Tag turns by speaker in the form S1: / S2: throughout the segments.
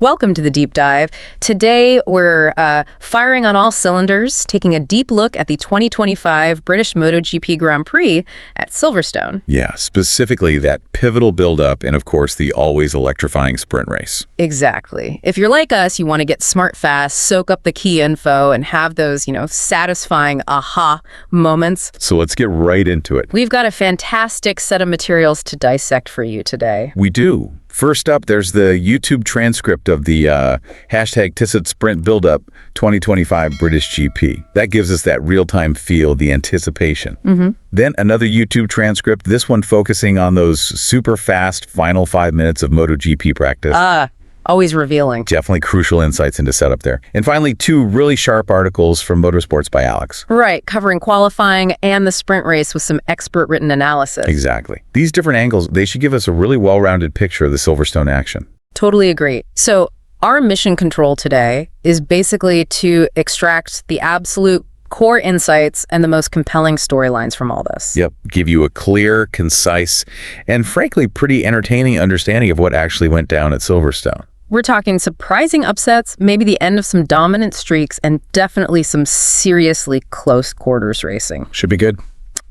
S1: Welcome to the deep dive. Today, we're firing on all cylinders, taking a deep look at the 2025 British MotoGP Grand Prix at Silverstone.
S2: Yeah, specifically that pivotal build-up and, of course, the always electrifying sprint race.
S1: Exactly. If you're like us, you want to get smart fast, soak up the key info, and have those, satisfying aha moments.
S2: So let's get right into it.
S1: We've got a fantastic set of materials to dissect for you today.
S2: We do. First up, there's the YouTube transcript of the hashtag Tissot Sprint Buildup 2025 British GP. That gives us that real-time feel, the anticipation. Then another YouTube transcript, this one focusing on those super fast final 5 minutes of MotoGP practice.
S1: Always revealing.
S2: Definitely crucial insights into setup there. And finally, two really sharp articles from Motorsports by Alex.
S1: Right, covering qualifying and the sprint race with some expert-written analysis.
S2: Exactly. These different angles, they should give us a really well-rounded picture of the Silverstone action.
S1: Totally agree. So our mission control today is basically to extract the absolute core insights and the most compelling storylines from all this.
S2: Yep. Give you a clear, concise, and frankly, pretty entertaining understanding of what actually went down at Silverstone.
S1: We're talking surprising upsets, maybe the end of some dominant streaks, and definitely some seriously close quarters racing.
S2: Should be good.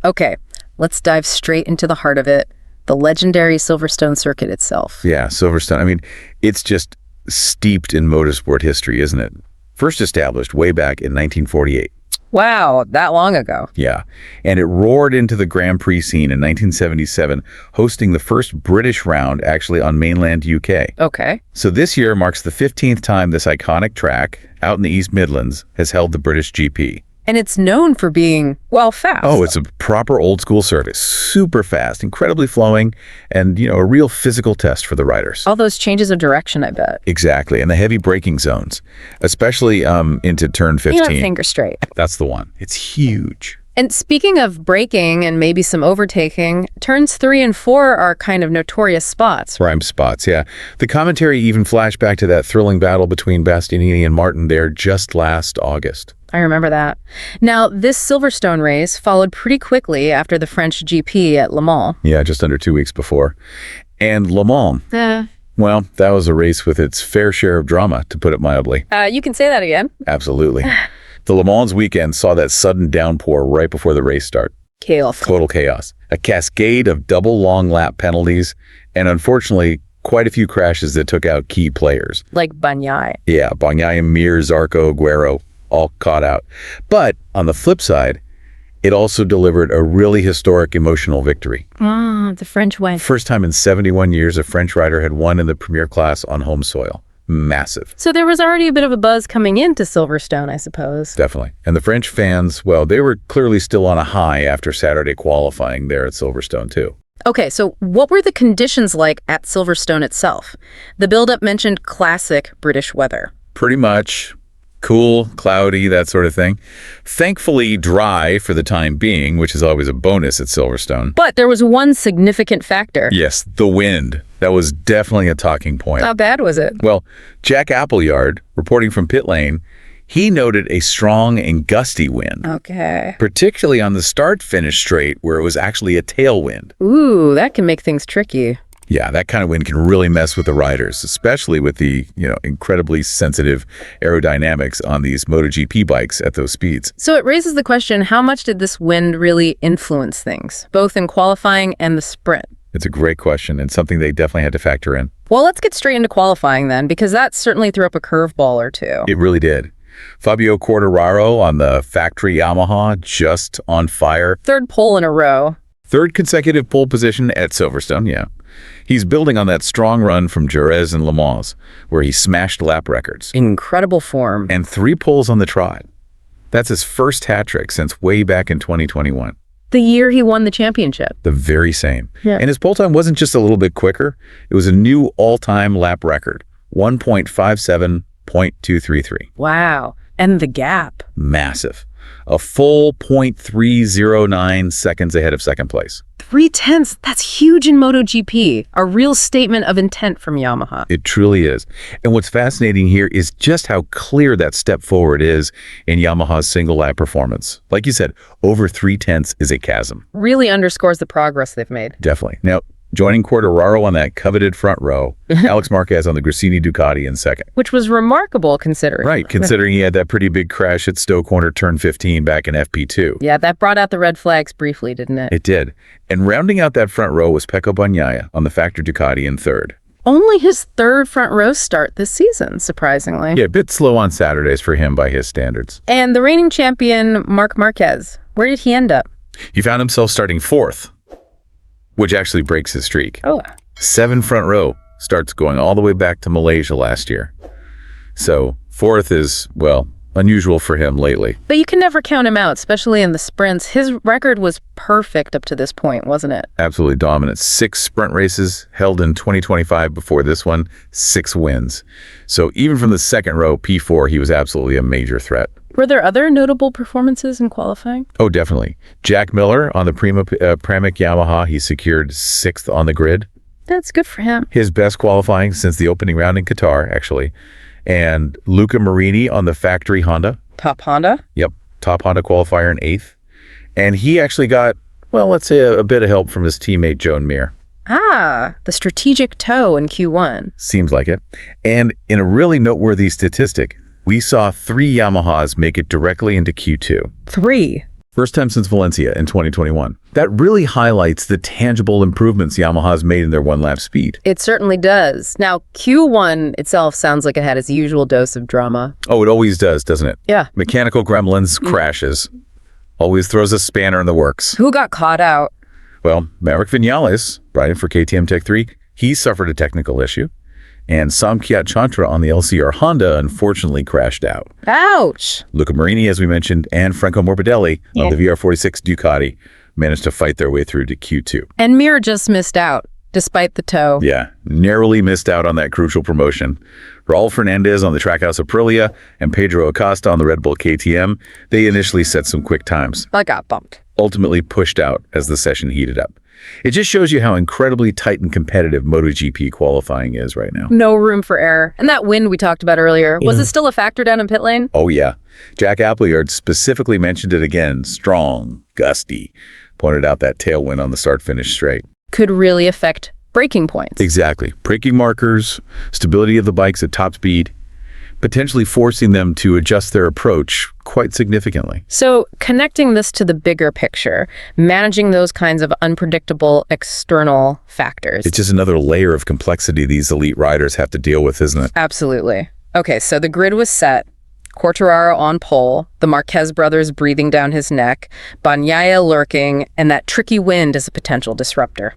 S1: Okay, let's dive straight into the heart of it, the legendary Silverstone circuit itself.
S2: Yeah, Silverstone. I mean, it's just steeped in motorsport history, isn't it? First established way back in 1948.
S1: Wow, that long ago.
S2: Yeah, and it roared into the Grand Prix scene in 1977, hosting the first British round actually on mainland UK.
S1: Okay.
S2: So this year marks the 15th time this iconic track out in the East Midlands has held the British GP.
S1: And it's known for being, well, fast.
S2: Oh, it's a proper old school circuit, super fast, incredibly flowing, and, a real physical test for the riders.
S1: All those changes of direction, I bet.
S2: Exactly, and the heavy braking zones, especially into turn 15.
S1: Finger straight.
S2: That's the one. It's huge.
S1: And speaking of braking and maybe some overtaking, turns 3 and 4 are kind of notorious spots.
S2: Prime spots, yeah. The commentary even flashed back to that thrilling battle between Bastianini and Martin there just last August.
S1: I remember that. Now, this Silverstone race followed pretty quickly after the French GP at Le Mans.
S2: Yeah, just under 2 weeks before. And Le Mans, well, that was a race with its fair share of drama, to put it mildly.
S1: You can say that again.
S2: Absolutely. The Le Mans weekend saw that sudden downpour right before the race start.
S1: Chaos.
S2: Total chaos. A cascade of double long lap penalties, and unfortunately, quite a few crashes that took out key players.
S1: Like Bagnaia.
S2: Yeah, Bagnaia, Mir, Zarco, Guerrero, all caught out. But on the flip side, it also delivered a really historic emotional victory.
S1: The French win.
S2: First time in 71 years a French rider had won in the premier class on home soil. Massive.
S1: So there was already a bit of a buzz coming into Silverstone, I suppose.
S2: Definitely. And the French fans, well, they were clearly still on a high after Saturday qualifying there at Silverstone too.
S1: Okay, so what were the conditions like at Silverstone itself? The build-up mentioned classic British weather.
S2: Pretty much. Cool, cloudy, that sort of thing. Thankfully dry for the time being, which is always a bonus at Silverstone.
S1: But there was one significant factor.
S2: Yes, the wind. That was definitely a talking point.
S1: How bad was it?
S2: Well, Jack Appleyard, reporting from pit lane, he noted a strong and gusty wind.
S1: Okay.
S2: Particularly on the start-finish straight where it was actually a tailwind.
S1: Ooh, that can make things tricky.
S2: Yeah, that kind of wind can really mess with the riders, especially with the, incredibly sensitive aerodynamics on these MotoGP bikes at those speeds.
S1: So it raises the question, how much did this wind really influence things, both in qualifying and the sprint?
S2: It's a great question and something they definitely had to factor in.
S1: Well, let's get straight into qualifying then, because that certainly threw up a curveball or two.
S2: It really did. Fabio Quartararo on the factory Yamaha, just on fire.
S1: Third pole in a row.
S2: Third consecutive pole position at Silverstone, yeah. He's building on that strong run from Jerez and Le Mans, where he smashed lap records.
S1: Incredible form.
S2: And 3 poles on the trot. That's his first hat trick since way back in 2021.
S1: The year he won the championship.
S2: The very same.
S1: Yeah.
S2: And his pole time wasn't just a little bit quicker. It was a new all-time lap record, 1.57.233.
S1: Wow. And the gap.
S2: Massive. A full 0.309 seconds ahead of second place.
S1: 0.3, that's huge in MotoGP. A real statement of intent from Yamaha.
S2: It truly is. And what's fascinating here is just how clear that step forward is in Yamaha's single lap performance. Like you said, over 0.3 is a chasm.
S1: Really underscores the progress they've made.
S2: Definitely. Now, joining Quartararo on that coveted front row, Alex Marquez on the Gresini Ducati in second.
S1: Which was remarkable considering.
S2: Right, considering he had that pretty big crash at Stowe Corner turn 15 back in FP2.
S1: Yeah, that brought out the red flags briefly, didn't it?
S2: It did. And rounding out that front row was Pecco Bagnaia on the Factor Ducati in third.
S1: Only his third front row start this season, surprisingly.
S2: Yeah, a bit slow on Saturdays for him by his standards.
S1: And the reigning champion, Marc Marquez, where did he end up?
S2: He found himself starting fourth, which actually breaks his streak.
S1: Oh.
S2: 7 front row starts going all the way back to Malaysia last year. So fourth is, well, unusual for him lately.
S1: But you can never count him out, especially in the sprints. His record was perfect up to this point, wasn't it?
S2: Absolutely dominant. 6 sprint races held in 2025 before this one, 6 wins. So even from the second row, P4, he was absolutely a major threat.
S1: Were there other notable performances in qualifying?
S2: Oh, definitely. Jack Miller on the Pramac Yamaha, he secured 6th on the grid.
S1: That's good for him.
S2: His best qualifying since the opening round in Qatar, actually. And Luca Marini on the factory Honda.
S1: Top Honda?
S2: Yep, top Honda qualifier in 8th. And he actually got, well, let's say a bit of help from his teammate Joan Mir.
S1: Ah, the strategic toe in Q1.
S2: Seems like it. And in a really noteworthy statistic, we saw 3 Yamahas make it directly into Q2.
S1: 3.
S2: First time since Valencia in 2021. That really highlights the tangible improvements Yamaha's made in their one-lap speed.
S1: It certainly does. Now, Q1 itself sounds like it had its usual dose of drama.
S2: Oh, it always does, doesn't it?
S1: Yeah.
S2: Mechanical gremlins, crashes. Always throws a spanner in the works.
S1: Who got caught out?
S2: Well, Maverick Vinales, riding for KTM Tech 3, he suffered a technical issue. And Samkiat Chantra on the LCR Honda unfortunately crashed out.
S1: Ouch!
S2: Luca Marini, as we mentioned, and Franco Morbidelli on the VR46 Ducati managed to fight their way through to Q2.
S1: And Mir just missed out, despite the toe.
S2: Yeah, narrowly missed out on that crucial promotion. Raul Fernandez on the Trackhouse Aprilia and Pedro Acosta on the Red Bull KTM, they initially set some quick times.
S1: I got bumped.
S2: Ultimately pushed out as the session heated up. It just shows you how incredibly tight and competitive MotoGP qualifying is right now.
S1: No room for error. And that wind we talked about earlier, was it still a factor down in pit lane?
S2: Oh, yeah. Jack Appleyard specifically mentioned it again. Strong, gusty. Pointed out that tailwind on the start-finish straight.
S1: Could really affect braking points.
S2: Exactly. Braking markers, stability of the bikes at top speed, potentially forcing them to adjust their approach quite significantly.
S1: So connecting this to the bigger picture, managing those kinds of unpredictable external factors.
S2: It's just another layer of complexity these elite riders have to deal with, isn't it?
S1: Absolutely. Okay, so the grid was set. Quartararo on pole, the Marquez brothers breathing down his neck, Bagnaia lurking, and that tricky wind as a potential disruptor.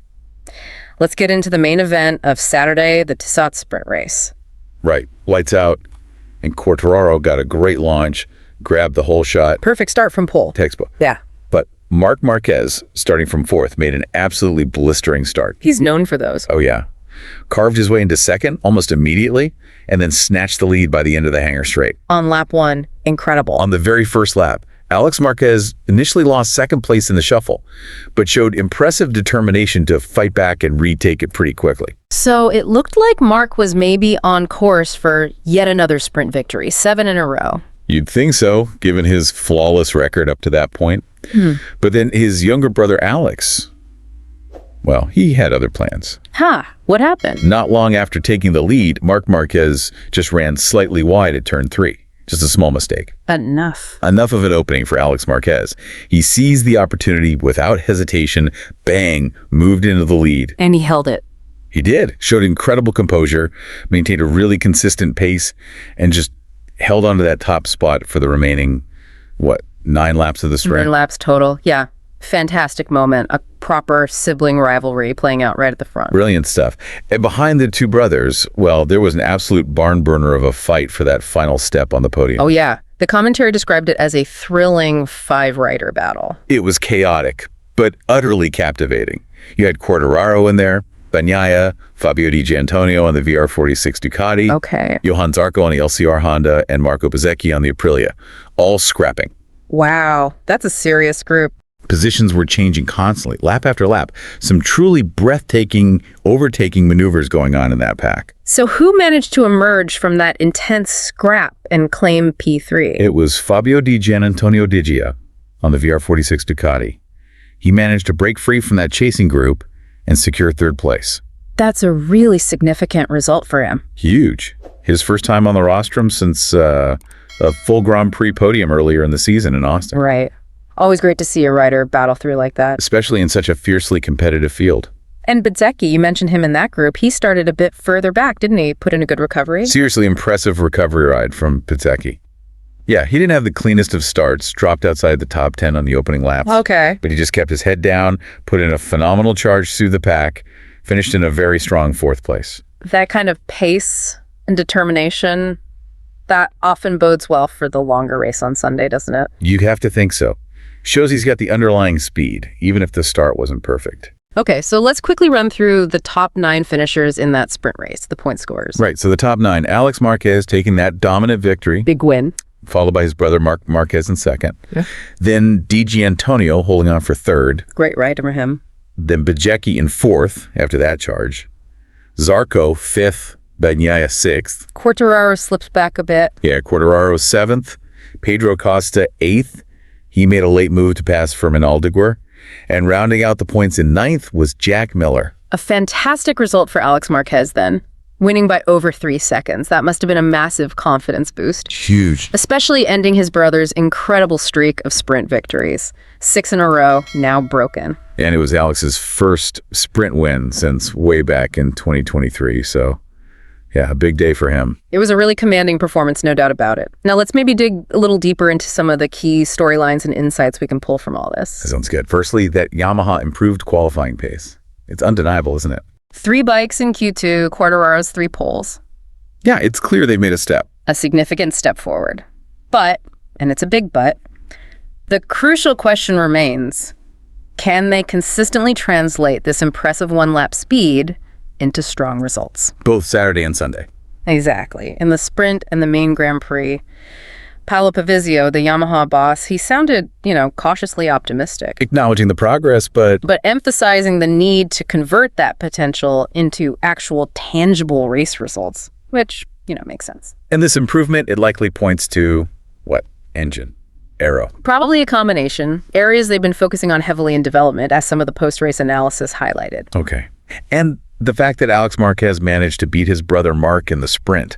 S1: Let's get into the main event of Saturday, the Tissot Sprint Race.
S2: Right. Lights out. And Quartararo got a great launch, grabbed the whole shot.
S1: Perfect start from pole.
S2: Textbook.
S1: Yeah.
S2: But Marc Marquez, starting from 4th, made an absolutely blistering start.
S1: He's known for those.
S2: Oh, yeah. Carved his way into 2nd almost immediately, and then snatched the lead by the end of the hangar straight.
S1: On lap 1, incredible.
S2: On the very first lap, Alex Marquez initially lost 2nd place in the shuffle, but showed impressive determination to fight back and retake it pretty quickly.
S1: So it looked like Mark was maybe on course for yet another sprint victory, 7 in a row.
S2: You'd think so, given his flawless record up to that point. But then his younger brother, Alex, well, he had other plans.
S1: What happened?
S2: Not long after taking the lead, Marc Marquez just ran slightly wide at turn 3. Just a small mistake.
S1: Enough.
S2: Enough of an opening for Alex Marquez. He seized the opportunity without hesitation, bang, moved into the lead.
S1: And he held it.
S2: He did. Showed incredible composure, maintained a really consistent pace, and just held onto that top spot for the remaining, 9 laps of the sprint?
S1: 9 laps total, yeah. Fantastic moment. A proper sibling rivalry playing out right at the front.
S2: Brilliant stuff. And behind the two brothers, well, there was an absolute barn burner of a fight for that final step on the podium.
S1: Oh, yeah. The commentary described it as a thrilling 5-rider battle.
S2: It was chaotic, but utterly captivating. You had Quartararo in there, Bagnaia, Fabio Di Giannantonio on the VR46 Ducati,
S1: Okay.
S2: Johan Zarco on the LCR Honda, and Marco Bezzecchi on the Aprilia, all scrapping.
S1: Wow. That's a serious group.
S2: Positions were changing constantly, lap after lap. Some truly breathtaking, overtaking maneuvers going on in that pack.
S1: So who managed to emerge from that intense scrap and claim P3?
S2: It was Fabio Di Giannantonio Digia on the VR46 Ducati. He managed to break free from that chasing group and secure third place.
S1: That's a really significant result for him.
S2: Huge. His first time on the rostrum since a full Grand Prix podium earlier in the season in Austin.
S1: Right. Always great to see a rider battle through like that.
S2: Especially in such a fiercely competitive field.
S1: And Bezzecchi, you mentioned him in that group. He started a bit further back, didn't he? Put in a good recovery.
S2: Seriously impressive recovery ride from Bezzecchi. Yeah, he didn't have the cleanest of starts, dropped outside the top 10 on the opening laps.
S1: Okay.
S2: But he just kept his head down, put in a phenomenal charge through the pack, finished in a very strong fourth place.
S1: That kind of pace and determination, that often bodes well for the longer race on Sunday, doesn't it?
S2: You have to think so. Shows he's got the underlying speed, even if the start wasn't perfect.
S1: Okay, so let's quickly run through the top 9 finishers in that sprint race, the point scorers.
S2: Right, so the top 9, Alex Marquez taking that dominant victory.
S1: Big win.
S2: Followed by his brother Marc Marquez in second.
S1: Yeah.
S2: Then DG Antonio holding on for third.
S1: Great ride for him.
S2: Then Bezzecchi in fourth after that charge. Zarco fifth, Bagnaia sixth.
S1: Quartararo slips back a bit.
S2: Yeah, Quartararo seventh. Pedro Costa eighth. He made a late move to pass Fermin Aldeguer. And rounding out the points in ninth was Jack Miller.
S1: A fantastic result for Alex Marquez then, winning by over 3 seconds. That must have been a massive confidence boost.
S2: Huge.
S1: Especially ending his brother's incredible streak of sprint victories. 6 in a row, now broken.
S2: And it was Alex's first sprint win since way back in 2023. So, yeah, a big day for him.
S1: It was a really commanding performance, no doubt about it. Now let's maybe dig a little deeper into some of the key storylines and insights we can pull from all this.
S2: That sounds good. Firstly, that Yamaha improved qualifying pace. It's undeniable, isn't it?
S1: 3 bikes in Q2, Quartararo's 3 poles.
S2: Yeah, it's clear they've made a step.
S1: A significant step forward. But, and it's a big but, the crucial question remains, can they consistently translate this impressive one-lap speed into strong results?
S2: Both Saturday and Sunday.
S1: Exactly. In the sprint and the main Grand Prix, Paolo Pavizio, the Yamaha boss, he sounded, cautiously optimistic.
S2: Acknowledging the progress, but
S1: emphasizing the need to convert that potential into actual tangible race results, which, makes sense.
S2: And this improvement, it likely points to, what? Engine. Aero.
S1: Probably a combination. Areas they've been focusing on heavily in development, as some of the post-race analysis highlighted.
S2: Okay. And the fact that Alex Marquez managed to beat his brother Marc in the sprint,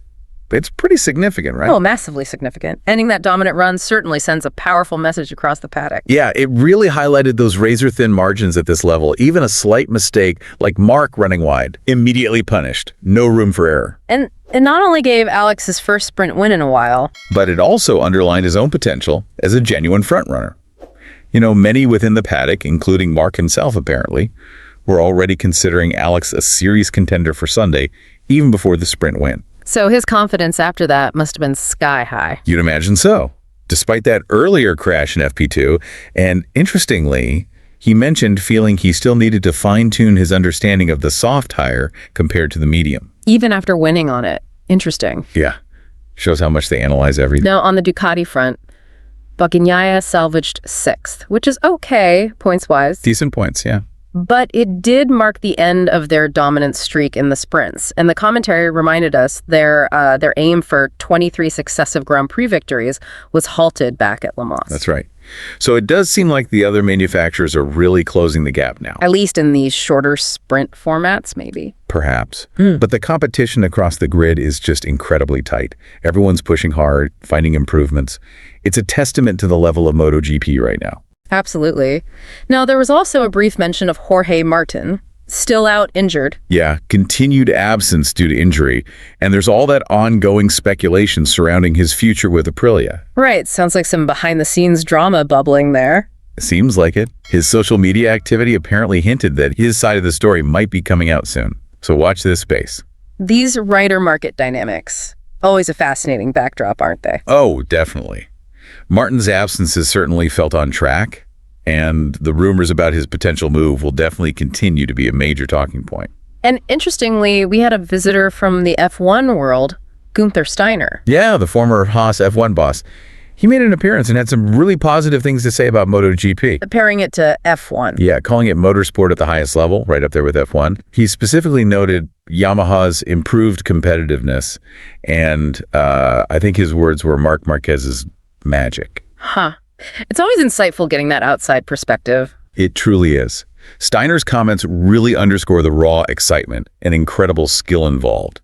S2: it's pretty significant, right?
S1: Oh, massively significant. Ending that dominant run certainly sends a powerful message across the paddock.
S2: Yeah, it really highlighted those razor-thin margins at this level. Even a slight mistake, like Marc running wide, immediately punished. No room for error.
S1: And it not only gave Alex his first sprint win in a while,
S2: but it also underlined his own potential as a genuine frontrunner. Many within the paddock, including Marc himself apparently, were already considering Alex a serious contender for Sunday, even before the sprint win.
S1: So his confidence after that must have been sky high.
S2: You'd imagine so, despite that earlier crash in FP2. And interestingly, he mentioned feeling he still needed to fine-tune his understanding of the soft tire compared to the medium.
S1: Even after winning on it. Interesting.
S2: Yeah. Shows how much they analyze everything.
S1: Now, on the Ducati front, Bagnaia salvaged 6th, which is okay, points-wise.
S2: Decent points, yeah.
S1: But it did mark the end of their dominant streak in the sprints. And the commentary reminded us their aim for 23 successive Grand Prix victories was halted back at Le Mans.
S2: That's right. So it does seem like the other manufacturers are really closing the gap now.
S1: At least in these shorter sprint formats, maybe.
S2: Perhaps. But the competition across the grid is just incredibly tight. Everyone's pushing hard, finding improvements. It's a testament to the level of MotoGP right now.
S1: Absolutely. Now, there was also a brief mention of Jorge Martin, still out injured.
S2: Yeah, continued absence due to injury. And there's all that ongoing speculation surrounding his future with Aprilia.
S1: Right, sounds like some behind-the-scenes drama bubbling there.
S2: Seems like it. His social media activity apparently hinted that his side of the story might be coming out soon. So watch this space.
S1: These rider market dynamics, always a fascinating backdrop, aren't they?
S2: Oh, definitely. Martin's absence is certainly felt on track, and the rumors about his potential move will definitely continue to be a major talking point.
S1: And interestingly, we had a visitor from the F1 world, Gunther Steiner.
S2: Yeah, the former Haas F1 boss. He made an appearance and had some really positive things to say about MotoGP.
S1: Comparing it to F1.
S2: Yeah, calling it motorsport at the highest level, right up there with F1. He specifically noted Yamaha's improved competitiveness, and I think his words were Marc Marquez's magic.
S1: Huh. It's always insightful getting that outside perspective.
S2: It truly is. Steiner's comments really underscore the raw excitement and incredible skill involved.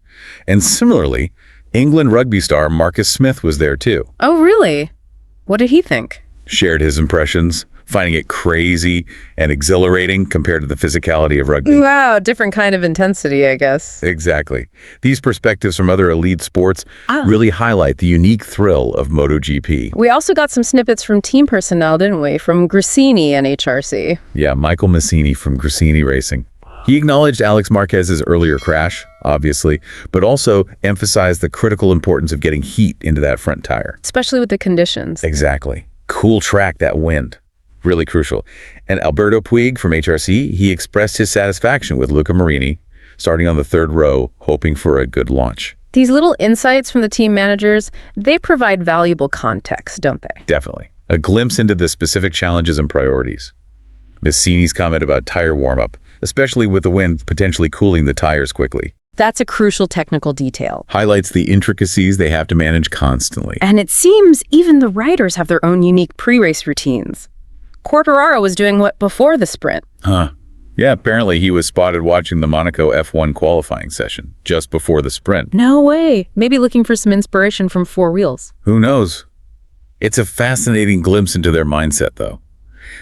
S2: And similarly, England rugby star Marcus Smith was there too.
S1: Oh, really? What did he think?
S2: Shared his impressions, finding it crazy and exhilarating compared to the physicality of rugby.
S1: Wow, different kind of intensity, I guess.
S2: Exactly. These perspectives from other elite sports really highlight the unique thrill of MotoGP.
S1: We also got some snippets from team personnel, didn't we? From Gresini and HRC.
S2: Yeah, Michael Massini from Gresini Racing. He acknowledged Alex Marquez's earlier crash, obviously, but also emphasized the critical importance of getting heat into that front tire.
S1: Especially with the conditions.
S2: Exactly. Cool track, that wind. Really crucial. And Alberto Puig from HRC, he expressed his satisfaction with Luca Marini, starting on the third row, hoping for a good launch.
S1: These little insights from the team managers, they provide valuable context, don't they?
S2: Definitely. A glimpse into the specific challenges and priorities. Massini's comment about tire warm-up, especially with the wind potentially cooling the tires quickly,
S1: That's a crucial technical detail.
S2: highlights the intricacies they have to manage constantly.
S1: And it seems even the riders have their own unique pre-race routines. Quartararo was doing what before the sprint?
S2: Huh. Yeah, apparently he was spotted watching the Monaco F1 qualifying session just before the sprint.
S1: No way. Maybe looking for some inspiration from Four Wheels.
S2: Who knows? It's a fascinating glimpse into their mindset, though.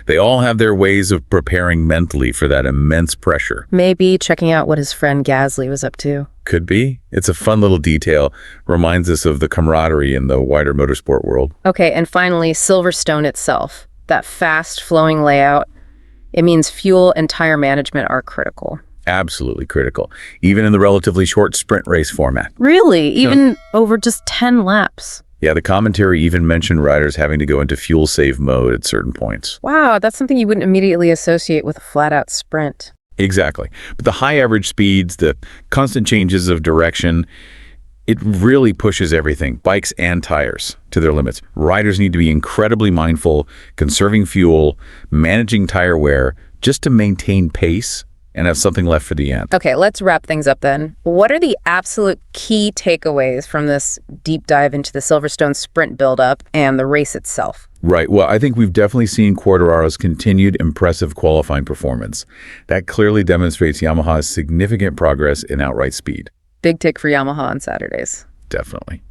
S2: They all have their ways of preparing mentally for that immense pressure.
S1: Maybe checking out what his friend Gasly was up to.
S2: Could be. It's a fun little detail. Reminds us of the camaraderie in the wider motorsport world.
S1: Okay, and finally, Silverstone itself. That fast-flowing layout. It means fuel and tire management are critical.
S2: Absolutely critical, even in the relatively short sprint race format.
S1: Really? Even over just 10 laps?
S2: Yeah, the commentary even mentioned riders having to go into fuel save mode at certain points.
S1: Wow, that's something you wouldn't immediately associate with a flat-out sprint.
S2: Exactly. But the high average speeds, the constant changes of direction, it really pushes everything, bikes and tires, to their limits. Riders need to be incredibly mindful, conserving fuel, managing tire wear, just to maintain pace and have something left for the end.
S1: Okay, let's wrap things up then. What are the absolute key takeaways from this deep dive into the Silverstone sprint buildup and the race itself?
S2: Right. Well, I think we've definitely seen Quartararo's continued impressive qualifying performance. That clearly demonstrates Yamaha's significant progress in outright speed.
S1: Big tick for Yamaha on Saturdays.
S2: Definitely.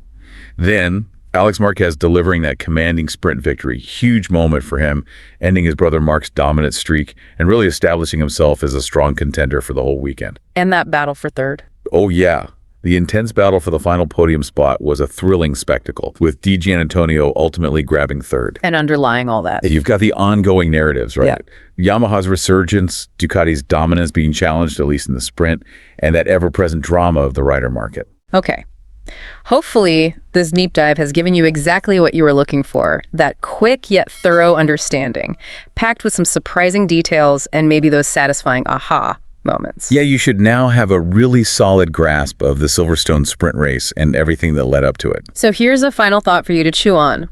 S2: Then, Alex Marquez delivering that commanding sprint victory. Huge moment for him, ending his brother Mark's dominant streak and really establishing himself as a strong contender for the whole weekend.
S1: And that battle for third.
S2: Oh, yeah. The intense battle for the final podium spot was a thrilling spectacle, with Di Giannantonio ultimately grabbing third.
S1: And underlying all that.
S2: You've got the ongoing narratives, right?
S1: Yeah.
S2: Yamaha's resurgence, Ducati's dominance being challenged, at least in the sprint, and that ever-present drama of the rider market.
S1: Okay. Hopefully, this deep dive has given you exactly what you were looking for. That quick yet thorough understanding, packed with some surprising details and maybe those satisfying aha moments.
S2: Yeah, you should now have a really solid grasp of the Silverstone sprint race and everything that led up to it.
S1: So here's a final thought for you to chew on.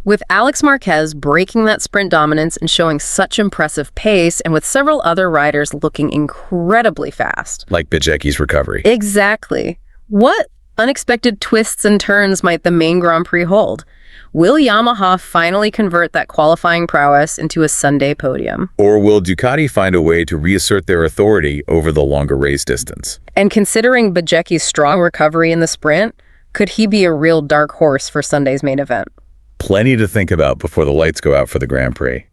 S1: With Alex Marquez breaking that sprint dominance and showing such impressive pace, and with several other riders looking incredibly fast.
S2: Like Bidzecki's recovery.
S1: Exactly. What unexpected twists and turns might the main Grand Prix hold? Will Yamaha finally convert that qualifying prowess into a Sunday podium?
S2: Or will Ducati find a way to reassert their authority over the longer race distance?
S1: And considering Bidzecki's strong recovery in the sprint, could he be a real dark horse for Sunday's main event?
S2: Plenty to think about before the lights go out for the Grand Prix.